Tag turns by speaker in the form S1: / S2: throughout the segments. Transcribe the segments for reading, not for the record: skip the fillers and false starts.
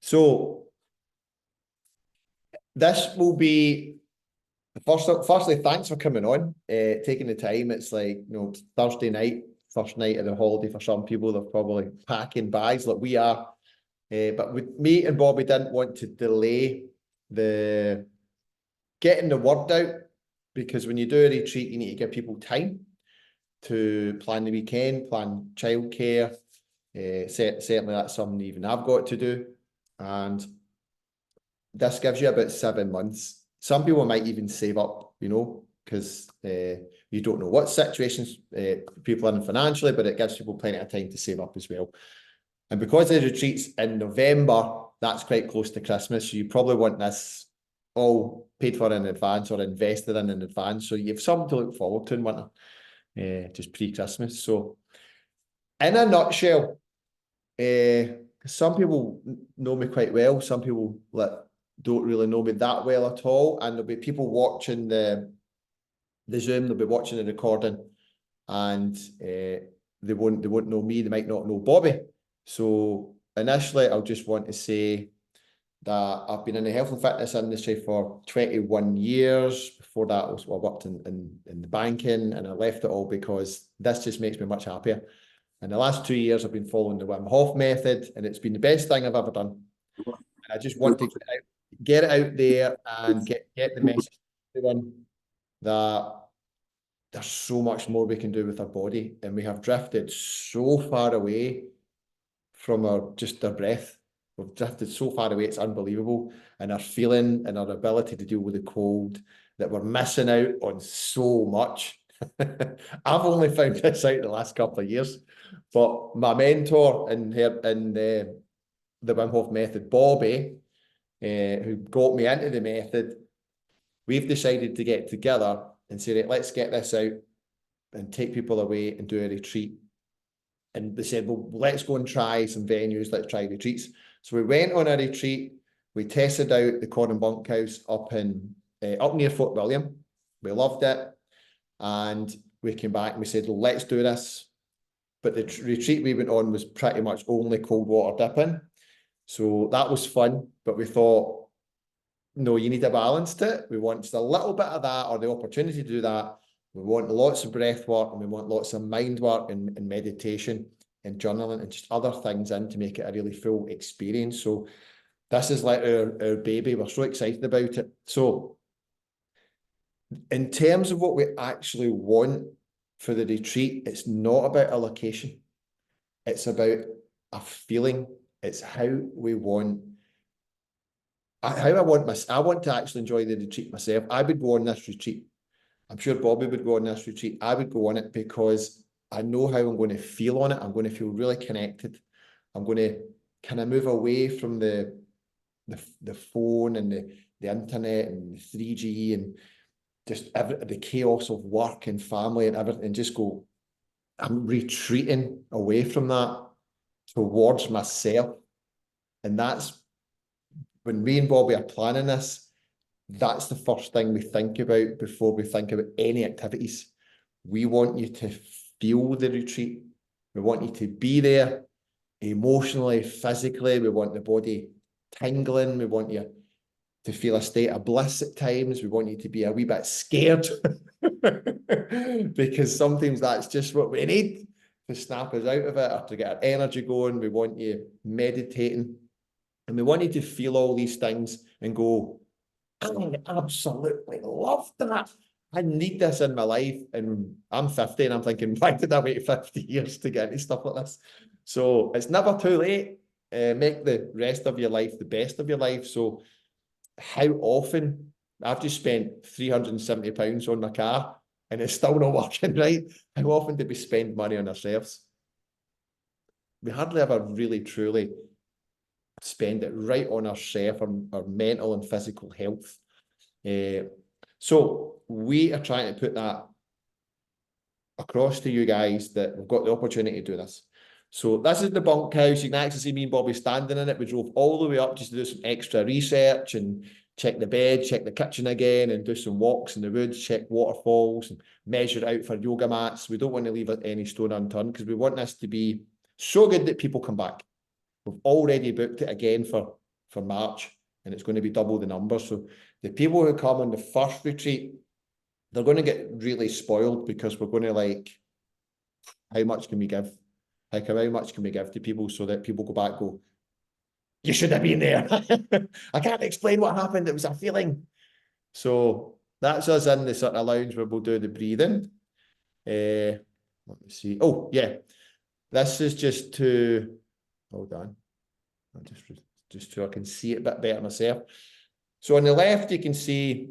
S1: So this will be firstly, thanks for coming on, taking the time. It's like, Thursday night, first night of the holiday for some people. They're probably packing bags like we are. But with me and Bobby didn't want to delay the getting the word out, because when you do a retreat, you need to give people time to plan the weekend, plan childcare. Certainly that's something even I've got to do. And this gives you about 7 months. Some people might even save up, because you don't know what situations people are in financially, but it gives people plenty of time to save up as well. And because the retreat's in November, that's quite close to Christmas. So you probably want this all paid for in advance or invested in advance. So you have something to look forward to in winter, just pre-Christmas. So in a nutshell, some people know me quite well. Some people don't really know me that well at all. And there'll be people watching the Zoom, they'll be watching the recording, and they won't know me. They might not know Bobby. So initially, I'll just want to say that I've been in the health and fitness industry for 21 years. Before that, I worked in the banking, and I left it all because this just makes me much happier. In the last 2 years, I've been following the Wim Hof method, and it's been the best thing I've ever done. And I just want to get it out there and get the message to everyone that there's so much more we can do with our body, and we have drifted so far away from our breath. We've drifted so far away, it's unbelievable. And our feeling and our ability to deal with the cold, that we're missing out on so much. I've only found this out in the last couple of years, but my mentor in the Wim Hof method, Bobby, who got me into the method, we've decided to get together and say, right, let's get this out and take people away and do a retreat. And they said, well, let's go and try some venues. Let's try retreats. So we went on a retreat. We tested out the Corran Bunkhouse up near Fort William. We loved it. And we came back and we said, well, let's do this. But the retreat we went on was pretty much only cold water dipping. So that was fun. But we thought, no, you need a balance to it. We want just a little bit of that, or the opportunity to do that. We want lots of breath work, and we want lots of mind work and meditation and journaling and just other things in to make it a really full experience. So this is like our baby. We're so excited about it. So in terms of what we actually want for the retreat, it's not about a location. It's about a feeling. It's how we want. I want to actually enjoy the retreat myself. I would go on this retreat. I'm sure Bobby would go on this retreat. I would go on it because I know how I'm going to feel on it. I'm going to feel really connected. I'm going to kind of move away from the phone and the internet and the 3G and just the chaos of work and family and everything, and just go, I'm retreating away from that towards myself. And that's when me and Bobby are planning this, that's the first thing we think about before we think about any activities. We want you to feel the retreat. We want you to be there emotionally, physically. We want the body tingling. We want you to feel a state of bliss at times. We want you to be a wee bit scared because sometimes that's just what we need to snap us out of it or to get our energy going. We want you meditating, and we want you to feel all these things and go, I absolutely love that. I need this in my life. And I'm 50 and I'm thinking, why did I wait 50 years to get into stuff like this? So it's never too late. Make the rest of your life the best of your life. So how often I've just spent £370 on my car and it's still not working right. How often do we spend money on ourselves? We hardly ever really truly spend it right on ourselves, our mental and physical health. So we are trying to put that across to you guys that we've got the opportunity to do this. So this is the bunkhouse. You can actually see me and Bobby standing in it. We drove all the way up just to do some extra research and check the bed, check the kitchen again, and do some walks in the woods, check waterfalls, and measure it out for yoga mats. We don't want to leave any stone unturned because we want this to be so good that people come back. We've already booked it again for for March, and it's going to be double the numbers. So the people who come on the first retreat, they're going to get really spoiled, because we're going to like, how much can we give? Like, how much can we give to people so that people go back and go, you should have been there. I can't explain what happened. It was a feeling. So that's us in the sort of lounge where we'll do the breathing. Let me see. Oh, yeah. This is just to, hold on. Just so I can see it a bit better myself. So on the left, you can see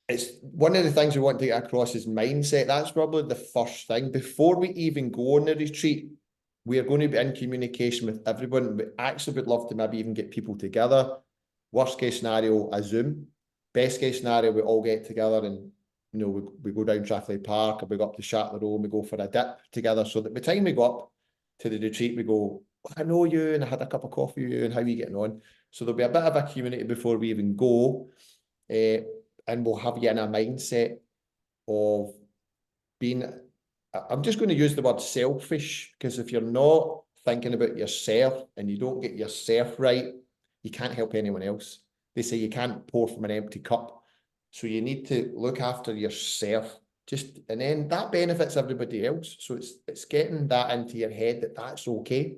S1: it's one of the things we want to get across is mindset. That's probably the first thing. Before we even go on the retreat, we are going to be in communication with everyone. We actually would love to maybe even get people together. Worst case scenario, a Zoom. Best case scenario, we all get together and, you know, we go down Trafalgar Park, or we go up to Châtellerault and we go for a dip together, so that by the time we go up to the retreat, we go, I know you, and I had a cup of coffee with you, and how are you getting on? So there'll be a bit of a community before we even go. And we'll have you in a mindset of being, I'm just going to use the word selfish, because if you're not thinking about yourself and you don't get yourself right, you can't help anyone else. They say you can't pour from an empty cup. So you need to look after yourself, and then that benefits everybody else. So it's getting that into your head that that's okay.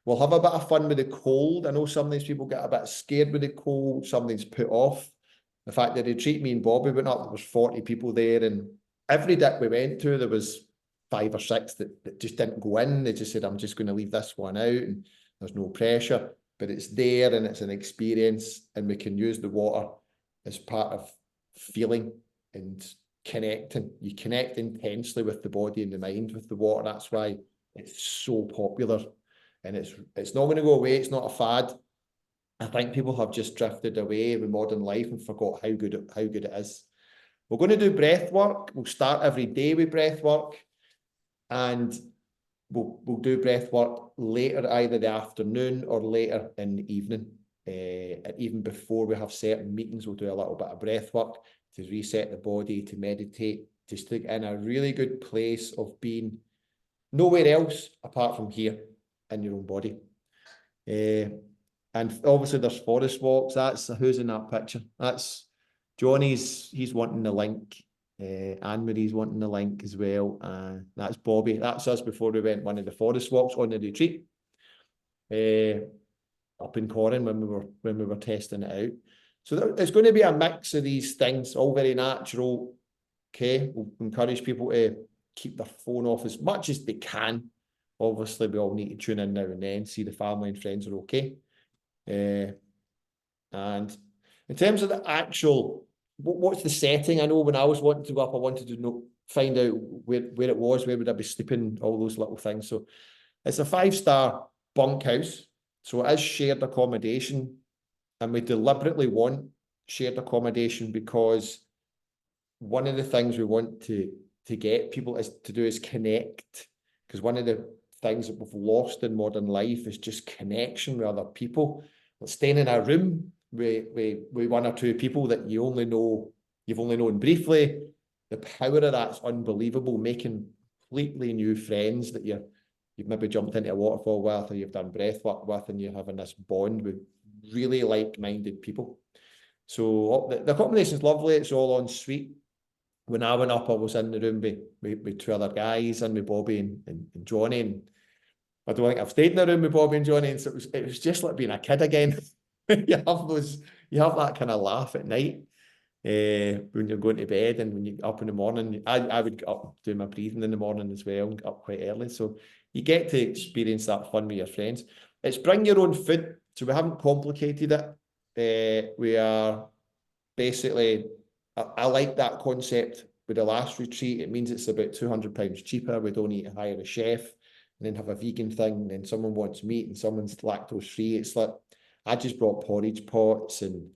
S1: We'll have a bit of fun with the cold. I know some of these people get a bit scared with the cold. Something's put off. The fact that they treat me and Bobby went up, there was 40 people there, and every dip we went to, there was 5 or 6 that just didn't go in. They just said, I'm just going to leave this one out, and there's no pressure, but it's there and it's an experience, and we can use the water as part of feeling and connecting. You connect intensely with the body and the mind with the water. That's why it's so popular, and it's not going to go away. It's not a fad. I think people have just drifted away with modern life and forgot how good it is. We're going to do breath work. We'll start every day with breath work, and we'll do breath work later, either the afternoon or later in the evening. And even before we have certain meetings, we'll do a little bit of breath work to reset the body, to meditate, just to get in a really good place of being nowhere else apart from here in your own body. And obviously there's forest walks. That's who's in that picture. That's Johnny's. He's wanting the link. Anne-Marie's wanting the link as well. That's Bobby. That's us before we went one of the forest walks on the retreat. Up in Corran when we were testing it out. So it's going to be a mix of these things, all very natural. Okay, we'll encourage people to keep their phone off as much as they can. Obviously, we all need to tune in now and then, see the family and friends are okay. And in terms of the actual, what's the setting? I know when I was wanting to go up, I wanted to find out where it was, where would I be sleeping, all those little things. So it's a 5-star bunkhouse. So it is shared accommodation, and we deliberately want shared accommodation because one of the things we want to get people to do is connect, because one of the things that we've lost in modern life is just connection with other people. Staying in a room with 1 or 2 people that you've only known briefly, the power of that's unbelievable. Making completely new friends that you've maybe jumped into a waterfall with, or you've done breath work with, and you're having this bond with really like-minded people. So the accommodation is lovely. It's all en suite. When I went up, I was in the room with 2 other guys, and with Bobby and Johnny. And I don't think I've stayed in the room with Bobby and Johnny, and so it was just like being a kid again. you have that kind of laugh at night when you're going to bed, and when you're up in the morning. I would get up, do my breathing in the morning as well, and get up quite early. So you get to experience that fun with your friends. It's bring your own food, so we haven't complicated it. We are basically, I like that concept with the last retreat. It means it's about £200 cheaper. We don't need to hire a chef and then have a vegan thing, and then someone wants meat and someone's lactose free. It's like, I just brought porridge pots, and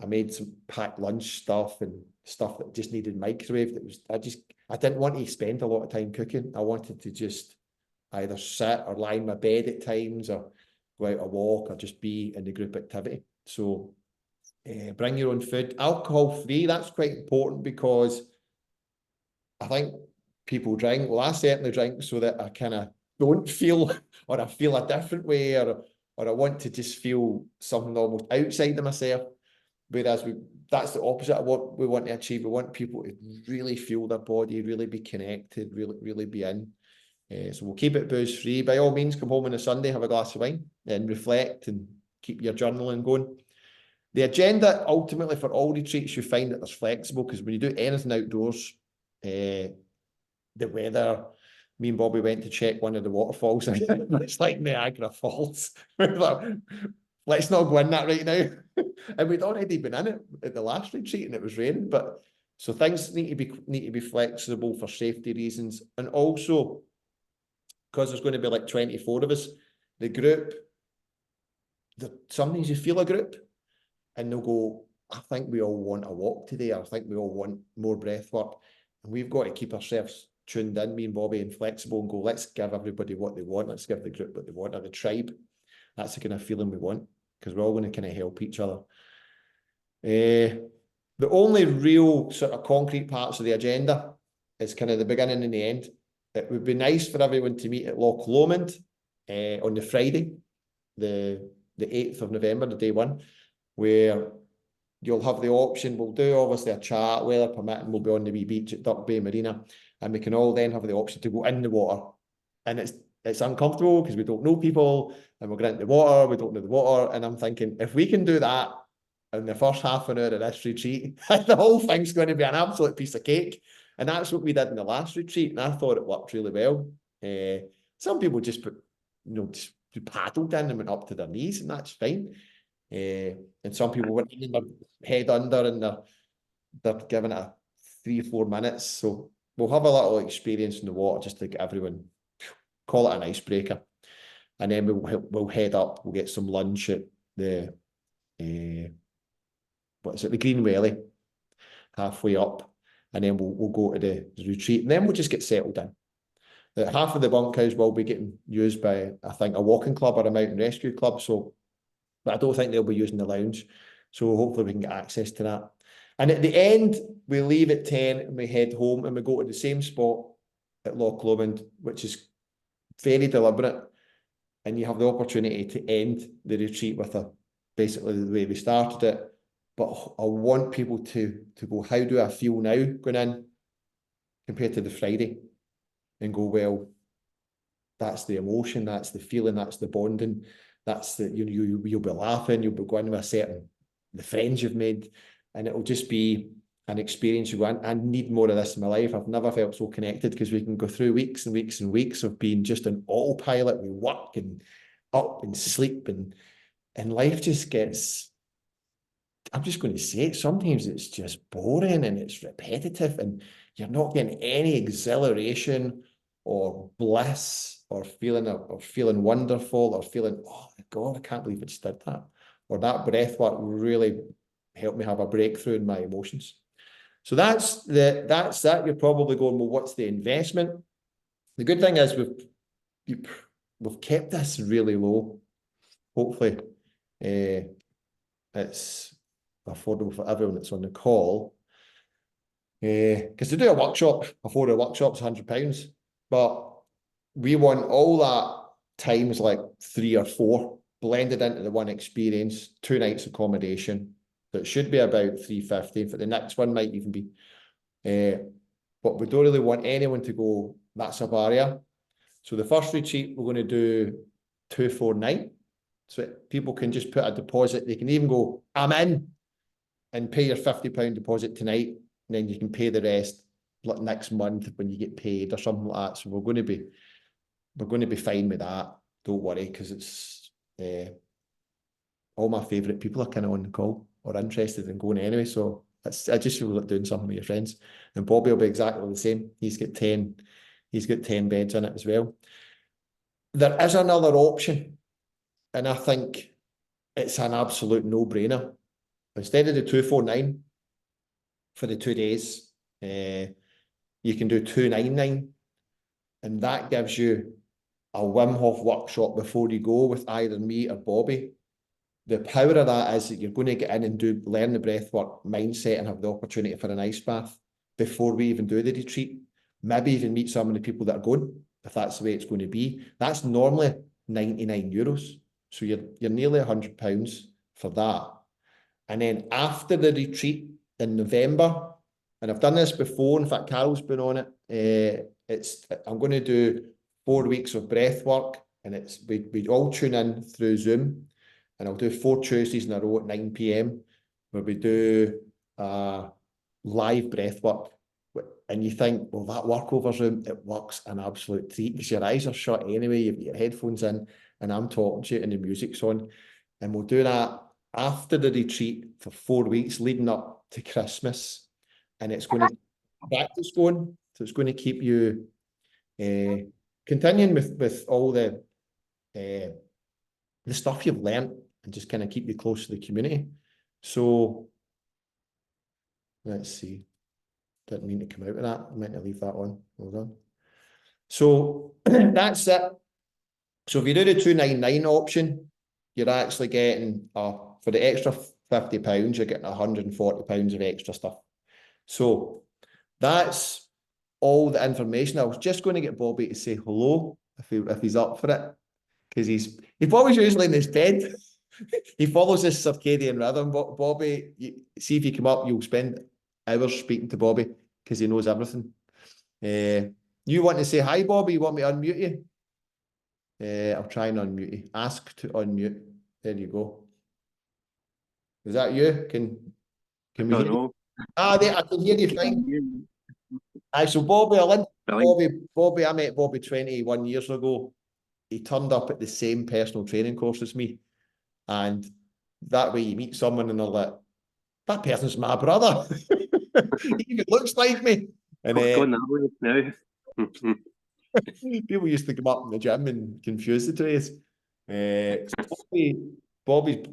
S1: I made some packed lunch stuff and stuff that just needed microwave. I didn't want to spend a lot of time cooking. I wanted to just either sit or lie in my bed at times, or go out a walk, or just be in the group activity. So bring your own food. Alcohol free, that's quite important, because I think people drink. Well, I certainly drink so that I kind of don't feel, or I feel a different way, or or I want to just feel something almost outside of myself. Whereas that's the opposite of what we want to achieve. We want people to really feel their body, really be connected, really be in. So we'll keep it booze free. By all means, come home on a Sunday, have a glass of wine and reflect and keep your journaling going. The agenda, ultimately, for all retreats, you find that there's flexible, because when you do anything outdoors, the weather, me and Bobby went to check one of the waterfalls, and it's like Niagara Falls. Let's not go in that right now. And we'd already been in it at the last retreat and it was raining. But so things need to be flexible for safety reasons. And also, because there's going to be like 24 of us, the group, sometimes you feel a group and they'll go, I think we all want a walk today. I think we all want more breath work. And we've got to keep ourselves tuned in, me and Bobby, and flexible, and go, let's give everybody what they want. Let's give the group what they want, or the tribe. That's the kind of feeling we want, because we're all going to kind of help each other. The only real sort of concrete parts of the agenda is kind of the beginning and the end. It would be nice for everyone to meet at Loch Lomond on the Friday, the 8th of November, the day one, where you'll have the option. We'll do obviously a chat, weather permitting, we'll be on the wee beach at Duck Bay Marina, and we can all then have the option to go in the water. And it's uncomfortable because we don't know people, and we're going into the water, we don't know the water. And I'm thinking, if we can do that in the first half an hour of this retreat, the whole thing's going to be an absolute piece of cake. And that's what we did in the last retreat, and I thought it worked really well. Some people just just paddled in and went up to their knees, and that's fine. And some people went in their head under, and they're giving it a 3-4 minutes. So we'll have a little experience in the water just to get everyone, call it an icebreaker. And then we'll head up, we'll get some lunch at the the Green Welly, halfway up, and then we'll go to the retreat, and then we'll just get settled in. Half of the bunkhouse will be getting used by, I think, a walking club or a mountain rescue club, but I don't think they'll be using the lounge. So hopefully we can get access to that. And at the end, we leave at 10 and we head home, and we go to the same spot at Loch Lomond, which is very deliberate. And you have the opportunity to end the retreat with basically the way we started it. But I want people to go, how do I feel now going in compared to the Friday? And go, well, that's the emotion, that's the feeling, that's the bonding, that's the, you'll be laughing, you'll be going with the friends you've made, and it'll just be an experience you want. I need more of this in my life. I've never felt so connected, because we can go through weeks and weeks and weeks of being just an autopilot. We work and up and sleep, and life just gets, I'm just going to say it, sometimes it's just boring and it's repetitive, and you're not getting any exhilaration or bliss or feeling wonderful, or feeling, oh my God, I can't believe I just did that. Or that breath work really helped me have a breakthrough in my emotions. So that's that. You're probably going, well, what's the investment? The good thing is we've kept this really low. Hopefully, it's affordable for everyone that's on the call. Because to do a workshop, affordable workshop's £100, but we want all that times like 3 or 4 blended into the one experience, 2 nights accommodation. So it should be about £350. For the next one might even be. But we don't really want anyone to go, that's a barrier. So the first retreat, we're going to do 249. So people can just put a deposit. They can even go, I'm in, and pay your £50 deposit tonight, and then you can pay the rest like next month when you get paid or something like that. So we're going to be fine with that. Don't worry, because it's all my favourite people are kind of on the call or interested in going anyway. So I just feel like doing something with your friends. And Bobby will be exactly the same. He's got 10 beds in it as well. There is another option, and I think it's an absolute no-brainer. Instead of the 249 for the 2 days, you can do 299, and that gives you a Wim Hof workshop before you go with either me or Bobby. The power of that is that you're going to get in and learn the breathwork mindset and have the opportunity for an ice bath before we even do the retreat. Maybe even meet some of the people that are going, if that's the way it's going to be. That's normally €99. So you're nearly £100 for that. And then after the retreat in November, and I've done this before, in fact, Carol's been on it. I'm going to do 4 weeks of breath work, and we all tune in through Zoom, and I'll do 4 Tuesdays in a row at 9 p.m. where we do live breath work. And you think, well, that work over Zoom, it works an absolute treat because your eyes are shut anyway, you've got your headphones in, and I'm talking to you and the music's on. And we'll do that after the retreat for 4 weeks leading up to Christmas. And it's going to practice going. So it's going to keep you continuing with all the stuff you've learnt and just kind of keep you close to the community. So let's see. Didn't mean to come out of that. I meant to leave that on. Hold on. So that's it. So if you do the 299 option, you're actually getting, for the extra £50, you're getting £140 of extra stuff. So that's all the information. I was just going to get Bobby to say hello if he's up for it, because he's Bobby's usually in his bed. He follows this circadian rhythm. Bobby, see if you come up, you'll spend hours speaking to Bobby because he knows everything. You want to say hi, Bobby? You want me to unmute you? I'll try and unmute you. Ask to unmute. There you go. Is that you? Can we hear you? There, I can hear you fine. So Bobby, Bobby, I met Bobby 21 years ago. He turned up at the same personal training course as me. And that way you meet someone and they're like, that person's my brother. He even looks like me. And
S2: going that way now.
S1: People used to come up in the gym and confuse the two of us. Bobby's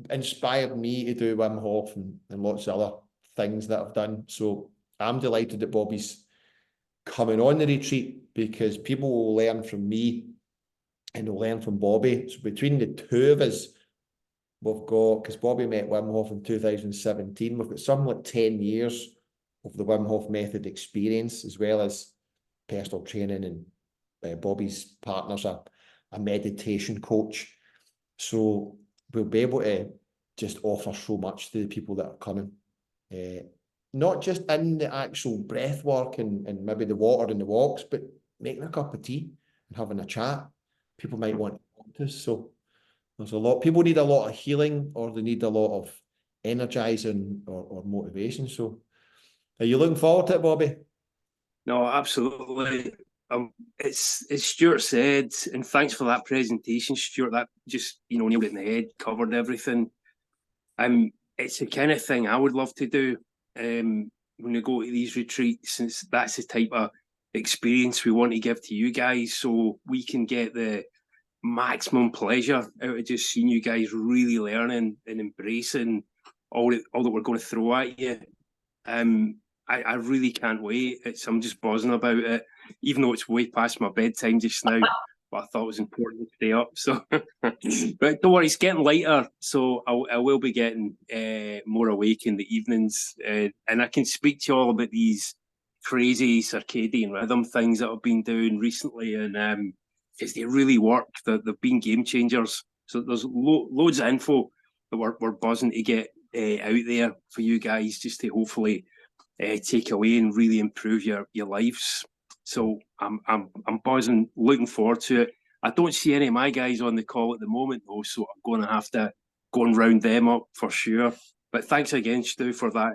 S1: inspired me to do Wim Hof and lots of other things that I've done. So I'm delighted that Bobby's coming on the retreat because people will learn from me and they'll learn from Bobby. So between the two of us, we've got, because Bobby met Wim Hof in 2017, we've got something like 10 years of the Wim Hof method experience, as well as personal training, and Bobby's partner's a meditation coach. So we'll be able to just offer so much to the people that are coming. Not just in the actual breath work and maybe the water and the walks, but making a cup of tea and having a chat. People might want to talk to us. So there's a lot. People need a lot of healing, or they need a lot of energizing or motivation. So are you looking forward to it, Bobby?
S2: No, absolutely. It's as Stuart said, and thanks for that presentation, Stuart. That just nailed it in the head, covered everything. It's the kind of thing I would love to do when we go to these retreats, since that's the type of experience we want to give to you guys, so we can get the maximum pleasure out of just seeing you guys really learning and embracing all that we're going to throw at you. I really can't wait. I'm just buzzing about it, even though it's way past my bedtime just now. But I thought it was important to stay up. So, but don't worry, it's getting lighter. So I will be getting more awake in the evenings, and I can speak to you all about these crazy circadian rhythm things that I've been doing recently, and because they really work. They've been game changers. So there's loads of info that we're buzzing to get out there for you guys, just to hopefully take away and really improve your lives. So I'm buzzing, looking forward to it. I don't see any of my guys on the call at the moment though, so I'm going to have to go and round them up for sure. But thanks again, Stu, for that.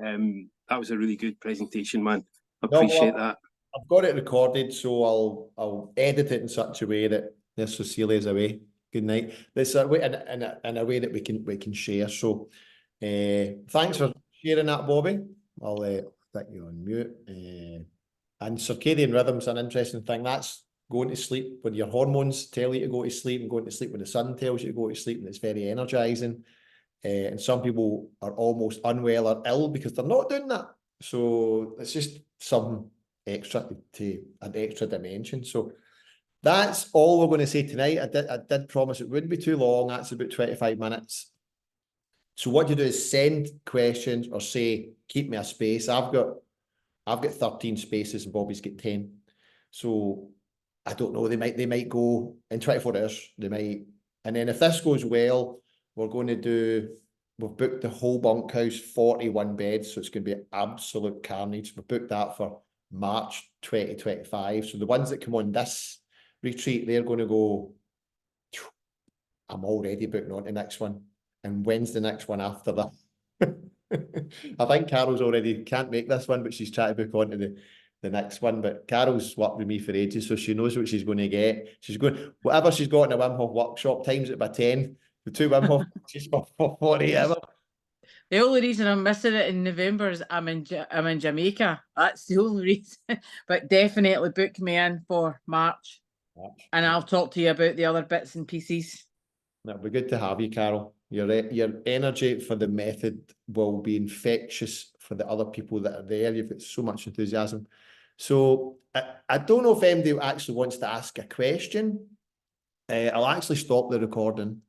S2: That was a really good presentation, man. Appreciate that.
S1: I've got it recorded, so I'll edit it in such a way that this Cecilia's away. Good night. This in a way that we can share. So thanks for sharing that, Bobby. I'll put you on mute. And circadian rhythm's an interesting thing. That's going to sleep when your hormones tell you to go to sleep, and going to sleep when the sun tells you to go to sleep, and it's very energizing. And some people are almost unwell or ill because they're not doing that. So it's just something extra to an extra dimension. So that's all we're going to say tonight. I did promise it wouldn't be too long. That's about 25 minutes. So what you do is send questions or say, keep me a space. I've got 13 spaces and Bobby's got 10. So I don't know, they might go in 24 hours. They might And then if this goes well, we're going to do, we've booked the whole bunkhouse, 41 beds, so it's going to be absolute carnage. We've booked that for March 2025. So the ones that come on this retreat, they're going to go, I'm already booking on the next one. And when's the next one after that? I think Carol's already can't make this one, but she's trying to book on to the next one. But Carol's worked with me for ages, so she knows what she's going to get. She's going, whatever she's got in a Wim Hof workshop, times it by 10. The 2 Wim Hof she's for 40 hours.
S3: The only reason I'm missing it in November is I'm in Jamaica. That's the only reason. But definitely book me in for March. And I'll talk to you about the other bits and pieces.
S1: It'll be good to have you, Carol. Your energy for the method will be infectious for the other people that are there. You've got so much enthusiasm. So I don't know if anybody actually wants to ask a question. I'll actually stop the recording